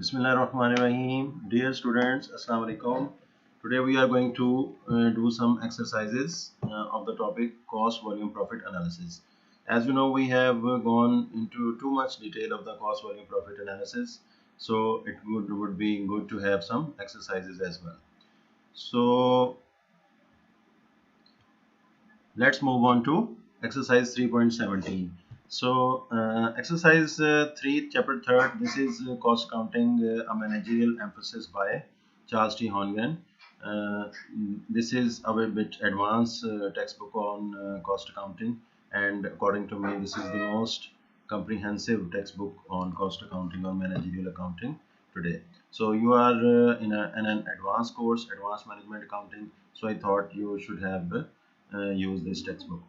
Bismillahirrahmanirrahim. Dear students, Assalamu alaikum. Today we are going to do some exercises of the topic cost volume profit analysis. As you know, we have gone into too much detail of the cost volume profit analysis, so it would be good to have some exercises as well. So let's move on to exercise 3.17. So exercise 3 chapter 3rd, this is cost accounting, a managerial emphasis by Charles T. Hongan. This is a bit advanced textbook on cost accounting, and according to me this is the most comprehensive textbook on cost accounting or managerial accounting today. So you are in an advanced course, advanced management accounting, so I thought you should have use this text book.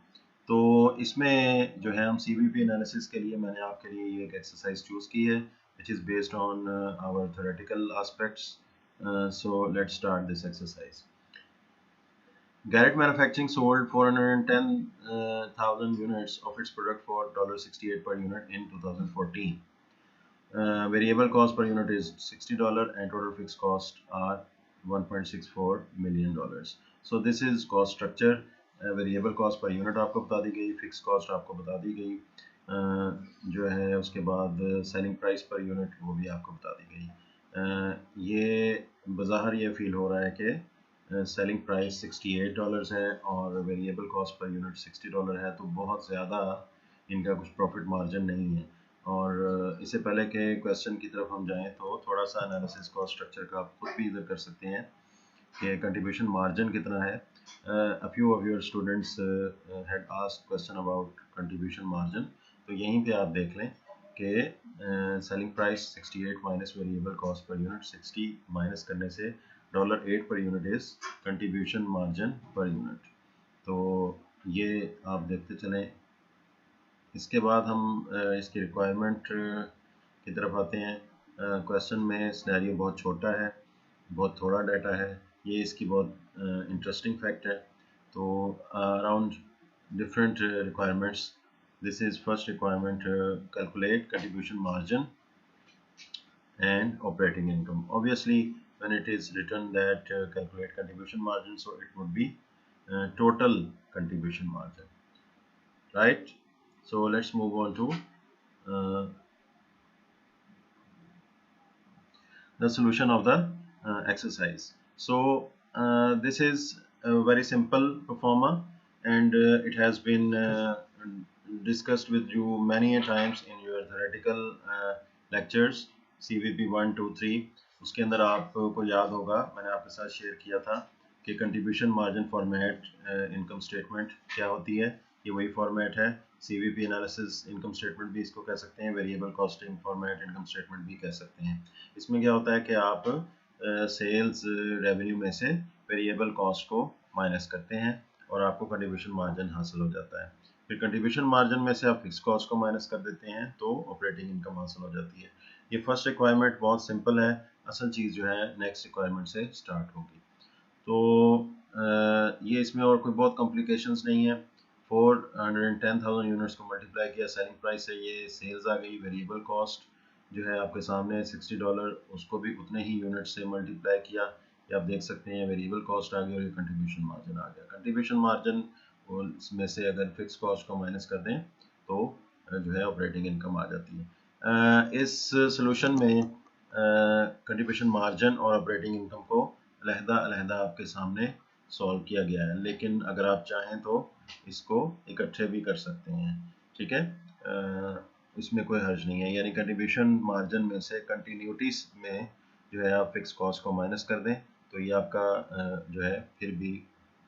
तो इसमें जो है हम CVP analysis के लिए मैंने आपके लिए ये एक एक्सरसाइज चूज़ की है which is based on our theoretical aspects. So let's start this exercise. Garrett Manufacturing sold 410,000 units of its product for $68 per unit in 2014. Variable cost per unit is $60 and total fixed cost are $1.64 million. So this is cost structure. Variable cost per unit आपको बता दी गई, fix cost आपको बता दी गई, जो है उसके बाद सेलिंग प्राइस पर यूनिट वो भी आपको बता दी गई. ये बज़ाहिर ये फील हो रहा है कि सेलिंग प्राइस $68 है और वेरिएबल कॉस्ट पर यूनिट $60 है, तो बहुत ज़्यादा इनका कुछ प्रॉफिट मार्जिन नहीं है. और इससे पहले के क्वेश्चन की तरफ हम जाएं तो थोड़ा सा एनालिसिस कॉस्ट स्ट्रक्चर का आप खुद भी इधर कर सकते हैं कि कंट्रीब्यूशन मार्जिन कितना है. A few of your students had asked question about contribution margin, तो यहीं पे आप देख लें कि selling price 68 minus variable cost per unit 60 minus करने से $8 per unit is contribution margin per unit. तो ये आप देखते चलें. इसके बाद हम इसकी रिक्वायरमेंट की तरफ आते हैं. क्वेश्चन में सिनेरियो बहुत छोटा है, बहुत थोड़ा डाटा है, ये इसकी बहुत इंटरेस्टिंग फैक्ट है. तो around different requirements. This is first requirement, calculate contribution margin and operating income. Obviously when it is written that calculate contribution margin, so it would be total contribution margin, right? So let's move on to the solution of the exercise. So this is a very simple performer, and it has been discussed with you many a times in your theoretical lectures CVP 1, 2, 3. उसके अंदर आपको याद होगा मैंने आपके साथ share किया था कि contribution margin format income statement क्या होती है. ये वही फॉर्मेट है. CVP एनालिसिस इनकम स्टेटमेंट भी इसको कह सकते हैं, variable costing format income statement भी कह सकते हैं. इसमें क्या होता है कि आप सेल्स रेवेन्यू में से वेरिएबल कॉस्ट को माइनस करते हैं और आपको कंट्रीब्यूशन मार्जिन हासिल हो जाता है. फिर कंट्रीब्यूशन मार्जिन में से आप फिक्स कॉस्ट को माइनस कर देते हैं तो ऑपरेटिंग इनकम हासिल हो जाती है. ये फर्स्ट रिक्वायरमेंट बहुत सिंपल है. असल चीज़ जो है नेक्स्ट रिक्वायरमेंट से स्टार्ट होगी. तो ये इसमें और कोई बहुत कॉम्प्लिकेशंस नहीं है. 410,000 यूनिट्स को मल्टीप्लाई किया सेलिंग प्राइस से, ये सेल्स आ गई. वेरिएबल कॉस्ट जो है आपके सामने $60, उसको भी उतने ही यूनिट से मल्टीप्लाई किया. ये आप देख सकते हैं वेरिएबल कॉस्ट आ गई और ये कंट्रीब्यूशन मार्जिन आ गया. कंट्रीब्यूशन मार्जिन में से अगर फिक्स कॉस्ट को माइनस कर दें तो जो है ऑपरेटिंग इनकम आ जाती है. इस सोल्यूशन में कंट्रीब्यूशन मार्जिन और ऑपरेटिंग इनकम को अलहदा आपके सामने सॉल्व किया गया है, लेकिन अगर आप चाहें तो इसको इकट्ठे भी कर सकते हैं. ठीक है, इसमें कोई हर्ज नहीं है. यानी कंट्रीब्यूशन मार्जिन में से कंटिन्यूटीज में जो है आप फिक्स कॉस्ट को माइनस कर दें तो ये आपका जो है फिर भी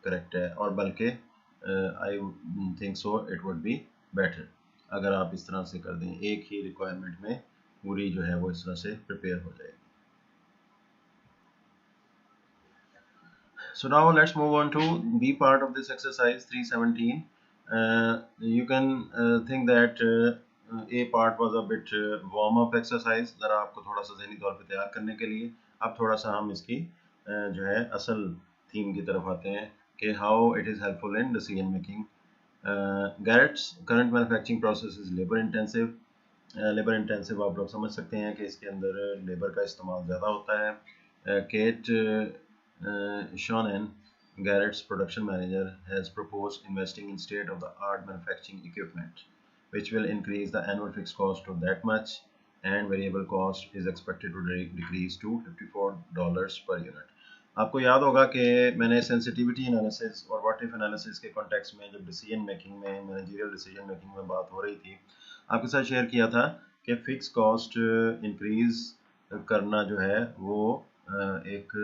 करेक्ट है, और बल्कि I think so it would be better अगर आप इस तरह से कर दें. एक ही रिक्वायरमेंट में पूरी जो है वो इस तरह से प्रिपेयर हो जाएगी. So now let's move on to B part of this exercise 317. You can think that A part was a bit warm up exercise, ज़रा आपको थोड़ा सा ज़हनी तौर पे तैयार करने के लिए. अब थोड़ा सा हम इसकी जो है असल थीम की तरफ आते हैं कि how it is helpful in decision making. Garrett's current manufacturing process is labor intensive. Labour intensive आप लोग समझ सकते हैं कि इसके अंदर लेबर का इस्तेमाल ज़्यादा होता है. Kate Shannon, Garrett's production manager, has proposed investing in state-of-the-art manufacturing equipment, which will increase the annual fixed cost to that much, and variable cost is expected to decrease to $54 per unit. आपको याद होगा कि मैंने sensitivity analysis और what if analysis के context में जब decision making में मैनेजरियल डिसीजन मेकिंग में बात हो रही थी, आपके साथ शेयर किया था कि फिक्स कॉस्ट इंक्रीज करना जो है वो एक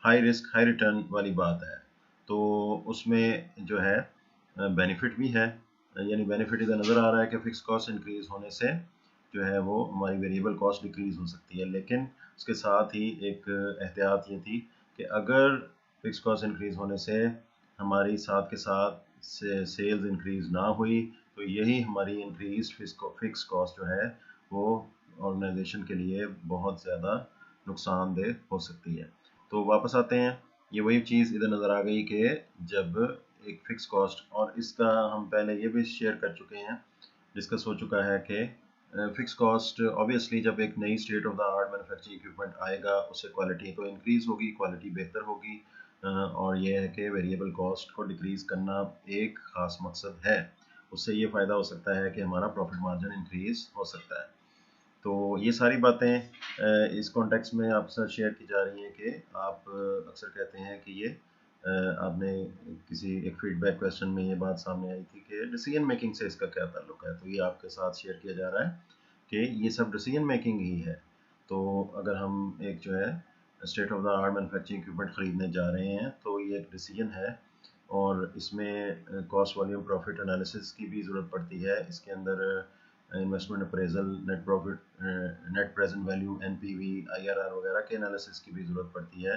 हाई रिस्क हाई रिटर्न वाली बात है. तो उसमें जो है बेनिफिट भी है, यानी बेनिफिट इधर नज़र आ रहा है कि फिक्स कॉस्ट इंक्रीज होने से जो है वो हमारी वेरिएबल कॉस्ट डिक्रीज हो सकती है. लेकिन उसके साथ ही एक एहतियात ये थी कि अगर फिक्स कॉस्ट इंक्रीज होने से हमारी साथ के साथ सेल्स इंक्रीज ना हुई तो यही हमारी इंक्रीज फिक्स कॉस्ट जो है वो ऑर्गेनाइजेशन के लिए बहुत ज़्यादा नुकसानदेह हो सकती है. तो वापस आते हैं, ये वही चीज़ इधर नज़र आ गई कि जब एक फिक्स कॉस्ट, और इसका हम पहले ये भी शेयर कर चुके हैं, डिस्कस हो चुका है कि फिक्स कॉस्ट ऑब्वियसली जब एक नई state of the art manufacturing equipment आएगा उससे क्वालिटी तो इंक्रीज़ होगी, क्वालिटी बेहतर होगी, और ये है कि वेरिएबल कॉस्ट को डिक्रीज़ करना एक ख़ास मकसद है. उससे ये फ़ायदा हो सकता है कि हमारा प्रॉफिट मार्जिन इंक्रीज़ हो सकता है. तो ये सारी बातें इस कॉन्टेक्स्ट में आपके साथ शेयर की जा रही हैं कि आप अक्सर कहते हैं कि ये आपने किसी एक फीडबैक क्वेश्चन में ये बात सामने आई थी कि डिसीजन मेकिंग से इसका क्या ताल्लुक है. तो ये आपके साथ शेयर किया जा रहा है कि ये सब डिसीजन मेकिंग ही है. तो अगर हम एक जो है state of the art manufacturing equipment ख़रीदने जा रहे हैं तो ये एक डिसीजन है, और इसमें कॉस्ट वॉल्यूम प्रॉफिट एनालिसिस की भी ज़रूरत पड़ती है. इसके अंदर investment appraisal, net profit, net present value, NPV, IRR वगैरह के एनालिसिस की भी ज़रूरत पड़ती है,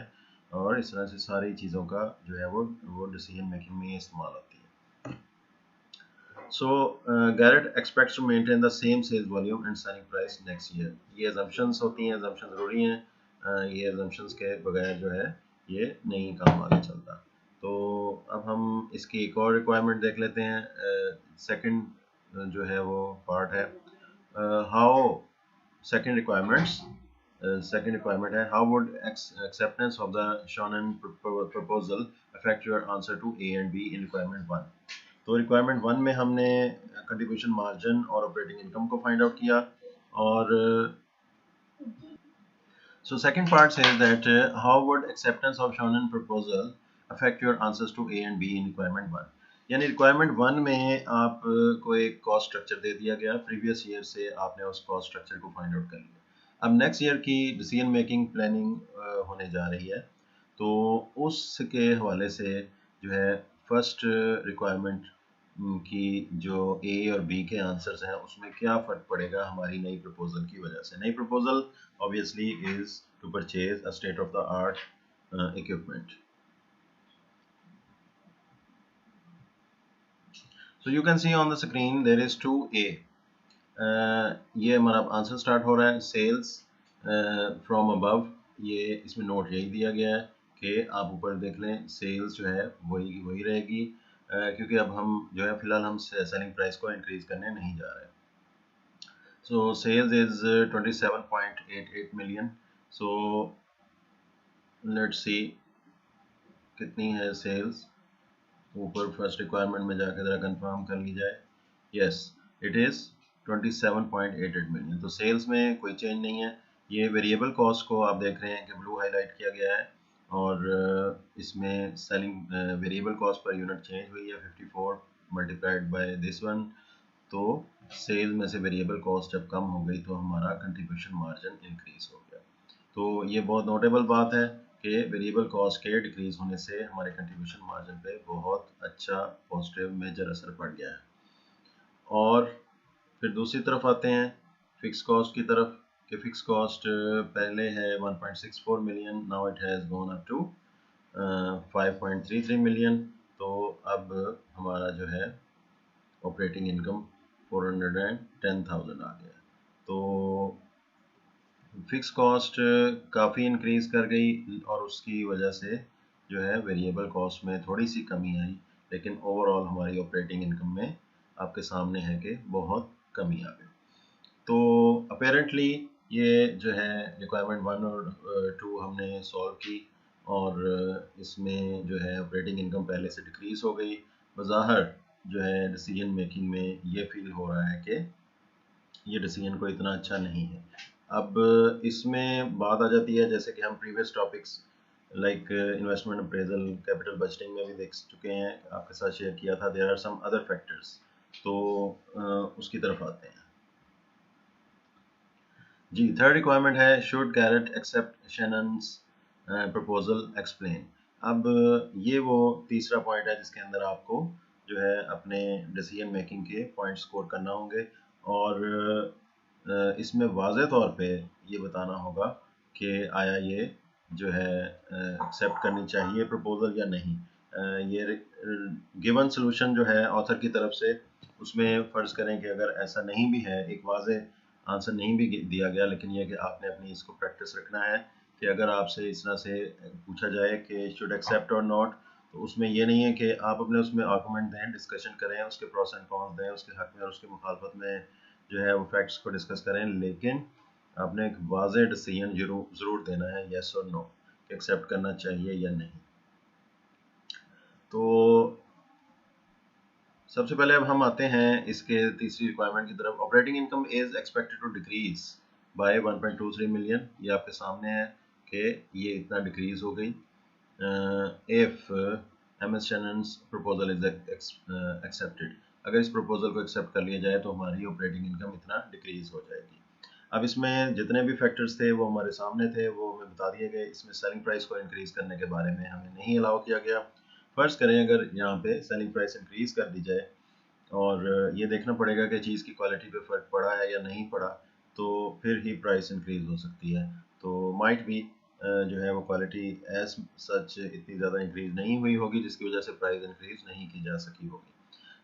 और इस तरह से सारी चीज़ों का जो है वो डिसीजन मेकिंग में इस्तेमाल होती है. सो Garrett expects to maintain the same sales volume and selling price next year. ये assumptions होती हैं, assumptions ज़रूरी हैं. ये assumptions के बगैर जो है ये नहीं काम आगे चलता. तो अब हम इसकी एक और रिक्वायरमेंट देख लेते हैं. सेकंड जो है वो पार्ट है how second requirements. Second requirement है how would acceptance of the Shonen proposal affect your answer to A and B in requirement 1. तो रिक्वायरमेंट 1 में हमने कंट्रीब्यूशन मार्जिन और ऑपरेटिंग इनकम को फाइंड आउट किया, और so second part says that how would acceptance of Shonen proposal affect your answers to A and B in requirement 1. यानी requirement 1 में आप को एक कॉस्ट स्ट्रक्चर दे दिया गया, प्रीवियस ईयर से आपने उस कॉस्ट स्ट्रक्चर को फाइंड आउट कर लिया. अब नेक्स्ट ईयर की डिसीजन मेकिंग प्लानिंग होने जा रही है, तो उसके हवाले से जो है फर्स्ट रिक्वायरमेंट की जो ए और बी के आंसर्स हैं उसमें क्या फ़र्क पड़ेगा हमारी नई प्रपोजल की वजह से. नई proposal obviously is to purchase a state of the art equipment. So you can see on the screen there is 2A. ये हमारा आंसर स्टार्ट हो रहा है सेल्स फ्रॉम अबव. ये इसमें नोट यही दिया गया है कि आप ऊपर देख लें सेल्स जो है वही रहेगी, क्योंकि अब हम जो है फिलहाल हम सेलिंग प्राइस को इंक्रीज करने नहीं जा रहे. So sales is 27.88 million. So let's see कितनी है सेल्स. ऊपर फर्स्ट रिक्वायरमेंट में जाकर ज़रा कंफर्म कर ली जाए. Yes it is 27.88 million. तो सेल्स में कोई चेंज नहीं है. ये वेरिएबल कॉस्ट को आप देख रहे हैं कि ब्लू हाईलाइट किया गया है, और इसमें selling variable cost per unit change हुई है 54 मल्टीप्लाइड बाय दिस वन. तो सेल में से वेरिएबल कॉस्ट जब कम हो गई तो हमारा कंट्रीब्यूशन मार्जिन इंक्रीज हो गया. तो ये बहुत नोटेबल बात है कि वेरिएबल कॉस्ट के डिक्रीज होने से हमारे कंट्रीब्यूशन मार्जिन पे बहुत अच्छा पॉजिटिव मेजर असर पड़ गया है. और फिर दूसरी तरफ आते हैं फिक्स कॉस्ट की तरफ कि फिक्स कॉस्ट पहले है 1.64 million, now it has gone up to 5.33 million. तो अब हमारा जो है ऑपरेटिंग इनकम 410,000 आ गया. तो फिक्स कॉस्ट काफ़ी इंक्रीज कर गई, और उसकी वजह से जो है वेरिएबल कॉस्ट में थोड़ी सी कमी आई, लेकिन ओवरऑल हमारी ऑपरेटिंग इनकम में आपके सामने है कि बहुत कमी आ गई. तो अपेरेंटली ये जो है रिक्वायरमेंट 1 और 2 हमने सॉल्व की, और इसमें जो है ऑपरेटिंग इनकम पहले से डिक्रीज हो गई। बज़ाहिर जो है डिसीजन मेकिंग में ये फील हो रहा है कि ये डिसीजन को इतना अच्छा नहीं है। अब इसमें बात आ जाती है, जैसे कि हम previous topics like investment appraisal, capital budgeting में भी देख चुके हैं, आपके साथ शेयर किया था। There are some other factors, तो उसकी तरफ आते हैं जी। थर्ड रिक्वायरमेंट है should Garrett accept Shannon's proposal explain. अब ये वो तीसरा पॉइंट है जिसके अंदर आपको जो है अपने डिसीजन मेकिंग के पॉइंट स्कोर करना होंगे, और इसमें वाज़े तौर पे ये बताना होगा कि आया ये जो है एक्सेप्ट करनी चाहिए प्रपोजल या नहीं। ये गिवन सोल्यूशन जो है ऑथर की तरफ से, उसमें फ़र्ज़ करें कि अगर ऐसा नहीं भी है, एक वाज़े आंसर नहीं भी दिया गया, लेकिन यह कि आपने अपनी इसको प्रैक्टिस रखना है कि अगर आपसे इस तरह से पूछा जाए कि शुड एक्सेप्ट और नॉट, तो उसमें ये नहीं है कि आप अपने उसमें आर्गूमेंट दें, डिस्कशन करें, उसके प्रोस एंड कॉन्स दें, उसके हक में और उसके मुखालफत में जो है वो फैक्ट्स को डिस्कस करें, लेकिन आपने एक वाज़े डिसीजन ज़रूर देना है, येस और नो, एक्सेप्ट करना चाहिए या नहीं। तो सबसे पहले अब हम आते हैं इसके तीसरी रिक्वायरमेंट की तरफ। Operating income is expected to decrease by 1.23 million, ये आपके सामने है कि ये इतना डिक्रीज हो गई। If Ms Shannon's proposal is accepted, अगर इस प्रपोजल को एक्सेप्ट कर लिया जाए तो हमारी ऑपरेटिंग इनकम इतना डिक्रीज हो जाएगी। अब इसमें जितने भी फैक्टर्स थे वो हमारे सामने थे, वो हमें बता दिए गए। इसमें सेलिंग प्राइस को इंक्रीज करने के बारे में हमें नहीं अलाउ किया गया। फर्ज करें अगर यहाँ पे सेलिंग प्राइस इंक्रीज कर दी जाए, और ये देखना पड़ेगा कि चीज़ की क्वालिटी पे फ़र्क पड़ा है या नहीं पड़ा, तो फिर ही प्राइस इंक्रीज हो सकती है। तो माइट भी जो है वो क्वालिटी एज सच इतनी ज़्यादा इंक्रीज नहीं हुई होगी, जिसकी वजह से प्राइस इंक्रीज नहीं की जा सकी होगी।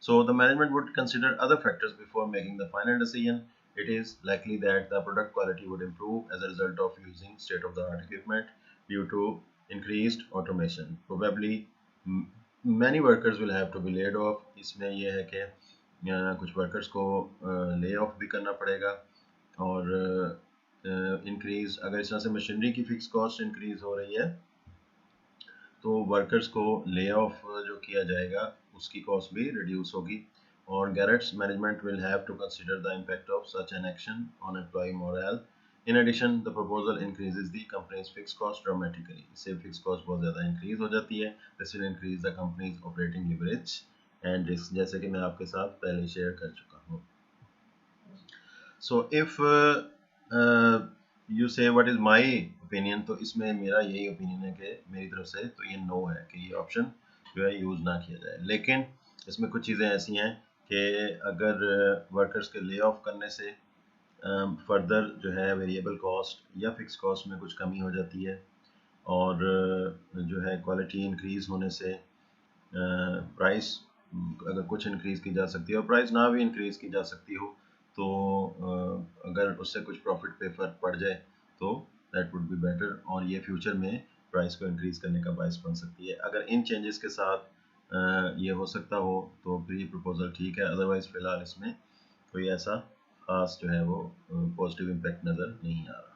So the management would consider other factors before making the final decision. It is likely that the product quality would improve as a result of using state-of-the-art equipment due to increased automation. Probably many workers will have to be laid off. इसमें यह है कि कुछ workers को lay off भी करना पड़ेगा, और इंक्रीज अगर इस तरह से मशीनरी की फिक्स कॉस्ट इंक्रीज हो रही है, तो वर्कर्स को ले ऑफ जो किया जाएगा उसकी कॉस्ट भी रिड्यूस होगी। और Garrett's management will have to consider the impact of such an action on employee morale. In addition the proposal increases the company's fixed cost dramatically, इससे फिक्स कॉस्ट बहुत ज़्यादा इंक्रीज हो जाती है। This will increase the company's operating leverage and risk, जैसे कि मैं आपके साथ पहले शेयर कर चुका हूँ। सो इफ़ यू से व्हाट इज़ माय ओपिनियन, तो इसमें मेरा यही ओपिनियन है कि मेरी तरफ से तो ये नो है कि ये ऑप्शन जो है यूज़ ना किया जाए। लेकिन इसमें कुछ चीज़ें ऐसी हैं कि अगर वर्कर्स के ले ऑफ करने से फर्दर जो है वेरिएबल कॉस्ट या फिक्स कॉस्ट में कुछ कमी हो जाती है, और जो है क्वालिटी इंक्रीज़ होने से प्राइस अगर कुछ इंक्रीज़ की जा सकती है, और प्राइस ना भी इंक्रीज़ की जा सकती हो, तो अगर उससे कुछ प्रॉफिट पे फर्क पड़ जाए तो दैट वुड बी बेटर, और ये फ्यूचर में प्राइस को इंक्रीज़ करने का बायस बन सकती है। अगर इन चेंजेस के साथ ये हो सकता हो तो फिर ये प्रपोजल ठीक है, अदरवाइज़ फ़िलहाल इसमें कोई ऐसा खास जो है वो पॉजिटिव इम्पैक्ट नज़र नहीं आ रहा।